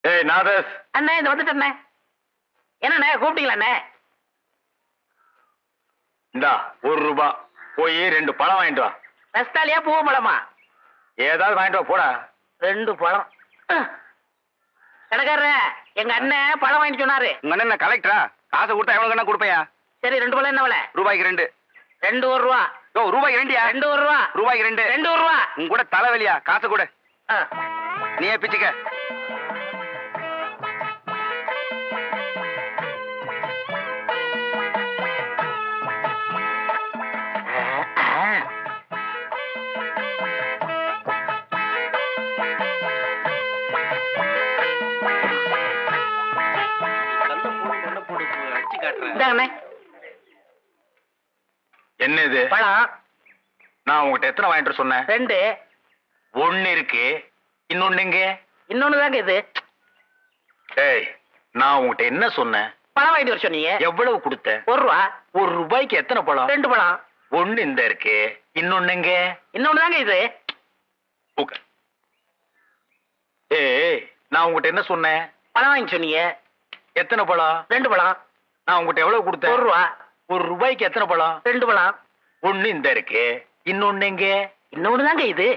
ஏய் நாதஸ், அண்ணே இந்த வந்துட்டேண்ணே. என்னண்ணே கூப்பிட்டீங்களா அண்ணே? இந்தா ₹1 போய் 2 பழம் வாங்கிட்டு வா. ரஸ்தாலியா பூவ பழமா? ஏதாவது வாங்கிட்டு வா போடா. 2 பழம். கடைக்காரரே, எங்க அண்ணன் பழம் வாங்கிட்டு சொன்னாரு. உங்க அண்ணன் கலெக்டரா? காசை கொடுத்தா எவ்வளவு கண்ணா கொடுப்பையா? சரி 2 பழம் என்ன விலை? ரூபாய்க்கு 2. 2 ஒரு ரூபா. ஓ ரூபாய்க்கு 2யா? 2 ஒரு ரூபா. ரூபாய்க்கு 2. 2 ஒரு ரூபா. உங்க கூட தலைவலியா? காசை கொடு. நீயே பிச்சுக்க. இந்தாங்கண்ணே என்ன இது? பழம். நான் உங்ககிட்ட எத்தனை வாங்கிட்டு வர சொன்னேன்? 2. 1 இருக்கு, இன்னொன்னு எங்க? இன்னொன்னு தாங்க இது. ஏய், நான் உங்ககிட்ட என்ன சொன்னேன்? பழம் வாங்கிட்டு வர சொன்னீங்க. எவ்வளவு கொடுத்த? 1 ரூபா. ₹1 எத்தனை பழம்? 2 பழம். 1 இந்த இருக்கு, இன்னொன்னு எங்க? இன்னொன்னு தாங்க இது. உட்கார். ஏய், நான் உங்ககிட்ட என்ன சொன்னேன்? பழம் வாங்கி சொன்னீங்க. எத்தனை பழம்? 2 பழம். நான் உங்ககிட்ட எவ்வளவு கொடுத்தேன்? 1 ரூபா. ₹1 எத்தனை பழம்? 2 பழம். 1 இந்த இருக்கு, இன்னொன்னு எங்க? இன்னொன்னு தாங்க இது.